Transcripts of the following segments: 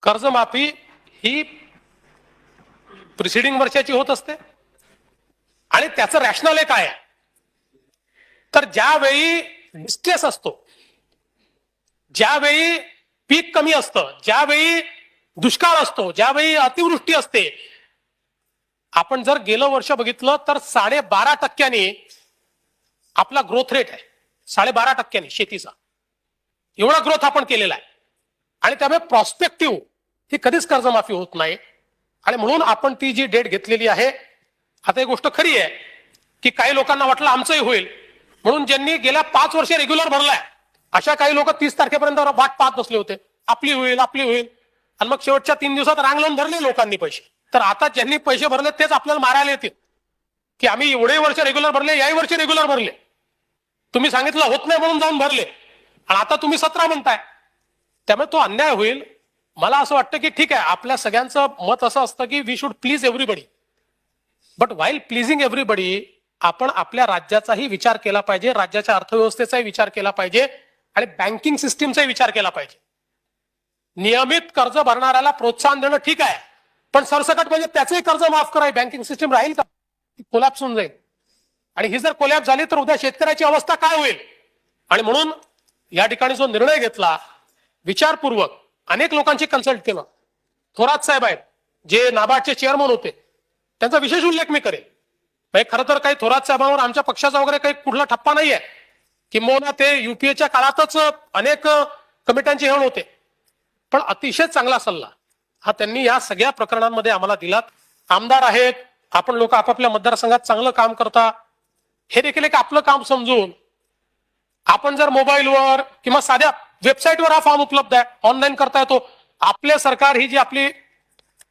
कर्जमाफी ही प्रिसिडिंग वर्षाची होत असते आणि त्याचं रॅशनल काय आहे तर ज्यावेळी डिस्ट्रेस असतो, ज्यावेळी पीक कमी असतं, ज्यावेळी दुष्काळ असतो, ज्यावेळी अतिवृष्टी असते, आपण जर गेलं वर्ष बघितलं तर 12.5% आपला ग्रोथ रेट आहे. 12.5% शेतीचा एवढा ग्रोथ आपण केलेला आहे आणि त्यामुळे प्रॉस्पेक्टिव्ह ही कधीच कर्जमाफी होत नाही. आणि म्हणून आपण ती जी डेट घेतलेली आहे, आता एक गोष्ट खरी आहे की काही लोकांना वाटलं आमचंही होईल म्हणून ज्यांनी गेल्या 5 वर्ष रेग्युलर भरलाय अशा काही लोक 30 तारखेपर्यंत वाट पाहत बसले होते, आपली होईल आपली होईल, आणि मग शेवटच्या 3 दिवसात रांग लावून भरले लोकांनी पैसे. तर आता ज्यांनी पैसे भरले तेच आपल्याला मारायला येतील की आम्ही एवढे वर्ष रेग्युलर भरले, याही वर्षी रेग्युलर भरले, तुम्ही सांगितलं होत नाही म्हणून जाऊन भरले आणि आता तुम्ही 17 म्हणताय. त्यामुळे तो अन्याय होईल. मला असं वाटतं की ठीक आहे, आपल्या सगळ्यांचं मत असं असतं की we should please everybody, but while pleasing everybody आपण आपल्या राज्याचाही विचार केला पाहिजे, राज्याच्या अर्थव्यवस्थेचाही विचार केला पाहिजे आणि बँकिंग सिस्टीमचाही विचार केला पाहिजे. नियमित कर्ज भरणाऱ्याला प्रोत्साहन देणं ठीक आहे, पण सरसकट म्हणजे त्याचंही कर्ज माफ कराय बँकिंग सिस्टीम राहील का? कोलॅप्स होऊन जाईल. आणि ही जर कोलॅप्स झाली तर उद्या शेतकऱ्याची अवस्था काय होईल? आणि म्हणून या ठिकाणी जो निर्णय घेतला विचारपूर्वक, अनेक लोकांची कन्सल्ट केलं, थोरात साहेब आहेत जे नाबार्डचे चेअरमन होते, त्यांचा विशेष उल्लेख मी करेन. खरं तर काही थोरात साहेबांवर आमच्या पक्षाचा वगैरे काही कुठला ठप्पा नाहीये, किंबहुना ते युपीएच्या काळातच अनेक कमिट्यांचे हेड होते, पण अतिशय चांगला सल्ला हा त्यांनी या सगळ्या प्रकरणांमध्ये आम्हाला दिलात. आमदार आहेत, आपण लोक आपापल्या मतदारसंघात चांगलं काम करता, हे देखील एक आपलं काम समजून आपण जर मोबाईलवर किंवा साध्या वेबसाईटवर हा फॉर्म उपलब्ध आहे, ऑनलाईन करता येतो. आपले सरकार ही जी आपली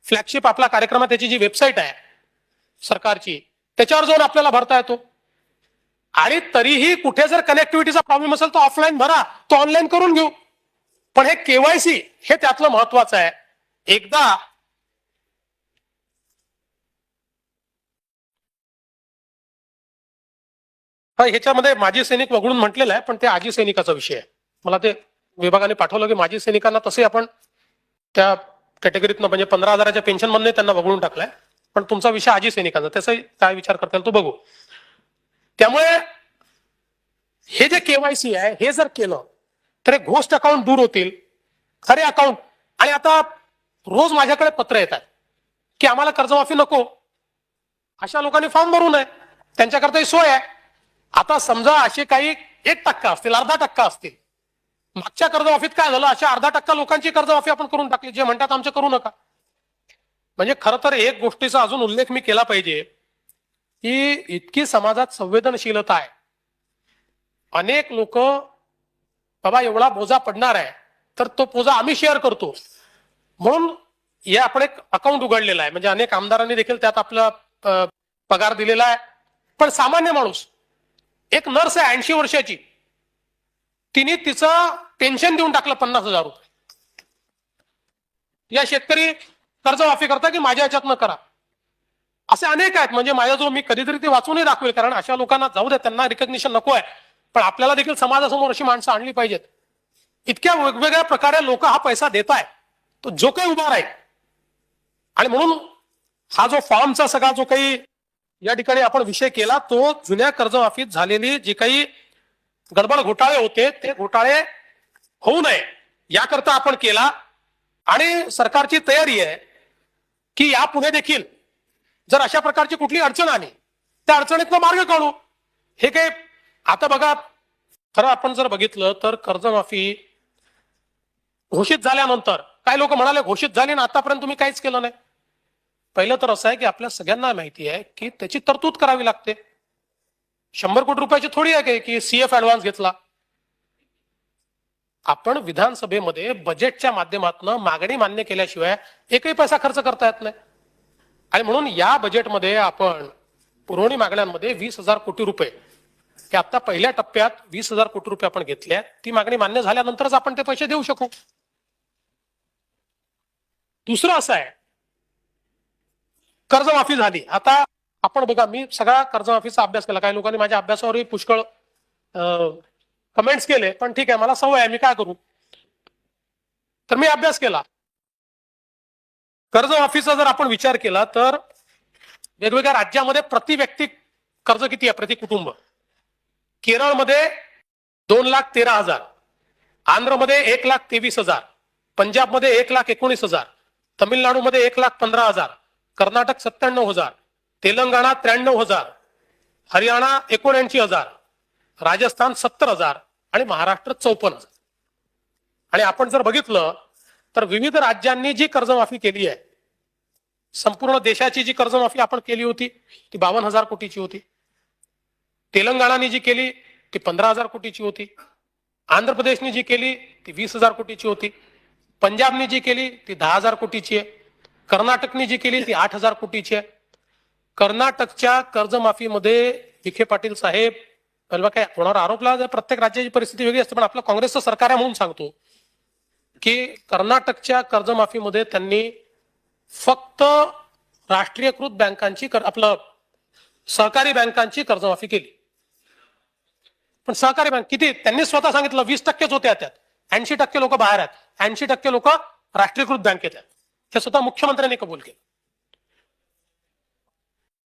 फ्लॅगशिप आपला कार्यक्रम आहे त्याची जी वेबसाईट आहे सरकारची, त्याच्यावर जाऊन आपल्याला भरता येतो. आणि तरीही कुठे जर कनेक्टिव्हिटीचा प्रॉब्लेम असेल तर ऑफलाईन भरा, तो ऑनलाईन करून घेऊ. पण हे केवायसी हे त्यातलं महत्वाचं आहे. एकदा ह्याच्यामध्ये माजी सैनिक वगळून म्हटलेलं आहे, पण ते आजी सैनिकाचा विषय आहे. मला ते विभागाने पाठवलं की माजी सैनिकांना तसे आपण त्या कॅटेगरीतनं म्हणजे 15,000च्या पेन्शन मधून त्यांना वगळून टाकलाय, पण तुमचा विषय आजी सैनिकांचा, त्याचा काय विचार करता येईल तो बघू. त्यामुळे हे जे केवायसी आहे हे जर केलं तर एक घोस्ट अकाउंट दूर होतील, खरे अकाउंट. आणि आता रोज माझ्याकडे पत्र येतात की आम्हाला कर्जमाफी नको, अशा लोकांनी फॉर्म भरू नये, त्यांच्याकरता सोय आहे. आता समजा असे काही 1% असतील, 0.5% असतील, मागच्या कर्जमाफीत काय झालं, अशा 0.5% लोकांची कर्जमाफी आपण करून टाकली, जे म्हणतात आमचं करू नका. म्हणजे खरं तर एक गोष्टीचा अजून उल्लेख मी केला पाहिजे की इतकी समाजात संवेदनशीलता आहे. अनेक लोक बाबा एवढा बोजा पडणार आहे तर तो बोजा आम्ही शेअर करतो म्हणून हे आपण एक अकाउंट उघडलेलं आहे. म्हणजे अनेक आमदारांनी देखील त्यात आपला पगार दिलेला आहे. पण सामान्य माणूस, एक नर्स आहे 80 वर्षाची, तिने तिचं पेन्शन देऊन टाकलं 50,000 रुपये. या शेतकरी कर्जमाफी करता की माझ्या ह्याच्यातनं करा, असे अनेक आहेत. म्हणजे माझ्याजवळ मी कधीतरी ते वाचूनही दाखवेल, कारण अशा लोकांना जाऊ द्या, त्यांना रिकग्निशन नको आहे, पण आपल्याला देखील समाजासमोर अशी माणसं आणली पाहिजेत. इतक्या वेगवेगळ्या प्रकारे लोक हा पैसा देत आहेत, तो जो काही उभा राहील. आणि म्हणून हा जो फॉर्मचा सगळा जो काही या ठिकाणी आपण विषय केला, तो जुन्या कर्जमाफीत झालेली जी काही गडबड घोटाळे होते ते घोटाळे होऊ नये याकरता आपण केला. आणि सरकारची तयारी आहे की यापुढे देखील जर अशा प्रकारची कुठली अडचण आली त्या अडचणीतनं मार्ग काढू. हे काही आता बघा, खरं आपण जर बघितलं तर कर्जमाफी घोषित झाल्यानंतर काही लोक म्हणाले घोषित झाली ना आतापर्यंत तुम्ही काहीच केलं नाही. पहिलं तर असं आहे की आपल्या सगळ्यांना माहिती आहे की त्याची तरतूद करावी लागते. 100 कोटी रुपयाची थोडी आहे की सीएफ ऍडव्हान्स घेतला. आपण विधानसभेमध्ये बजेटच्या माध्यमातून मागणी मान्य केल्याशिवाय एकही पैसा खर्च करता येत नाही. आणि म्हणून या बजेटमध्ये आपण पुरवणी मागण्यांमध्ये 20,000 कोटी रुपये हे आता पहिल्या टप्प्यात 20,000 कोटी रुपये आपण घेतले. ती मागणी मान्य झाल्यानंतरच आपण ते पैसे देऊ शकू. दुसरं असं आहे, कर्जमाफी झाली. आता आपण बघा, मी सगळा कर्जमाफीचा अभ्यास केला, काही लोकांनी माझ्या अभ्यासावरही पुष्कळ कमेंट्स केले, पण ठीक आहे, मला सवय आहे, मी काय करू. तर मी अभ्यास केला कर्जमाफीचा जर आपण विचार केला तर वेगवेगळ्या राज्यामध्ये प्रति व्यक्ती कर्ज किती आहे प्रति कुटुंब? केरळमध्ये 2,13,000, आंध्रमध्ये 1,23,000, पंजाबमध्ये 1,19,000, तमिळनाडूमध्ये 1,15,000, कर्नाटक 97,000, तेलंगणा 93,000, हरियाणा 79,000, राजस्थान 70,000 आणि महाराष्ट्र 54,000. आणि आपण जर बघितलं तर विविध राज्यांनी जी कर्जमाफी केली आहे, संपूर्ण देशाची जी कर्जमाफी आपण केली होती ती 52,000 कोटीची होती. तेलंगणाने जी केली ती 15,000 कोटीची होती. आंध्र प्रदेशने जी केली ती 20,000 कोटीची होती. पंजाबने जी केली ती 10,000 कोटीची आहे. कर्नाटकने जी केली ती 8,000 कोटीची आहे. कर्नाटकच्या कर्जमाफीमध्ये विखे पाटील साहेब काय कोणावर आरोपला, प्रत्येक राज्याची परिस्थिती वेगळी असते, पण आपलं काँग्रेसचं सरकार आहे म्हणून सांगतो की कर्नाटकच्या कर्जमाफीमध्ये त्यांनी फक्त राष्ट्रीयकृत बँकांची आपलं सहकारी बँकांची कर्जमाफी केली. पण सहकारी बँक किती? त्यांनी स्वतः सांगितलं 20%च होत्या त्यात. 80% लोक बाहेर आहेत, 80% लोक राष्ट्रीयकृत बँकेत आहेत. हे स्वतः मुख्यमंत्र्यांनी कबूल केलं.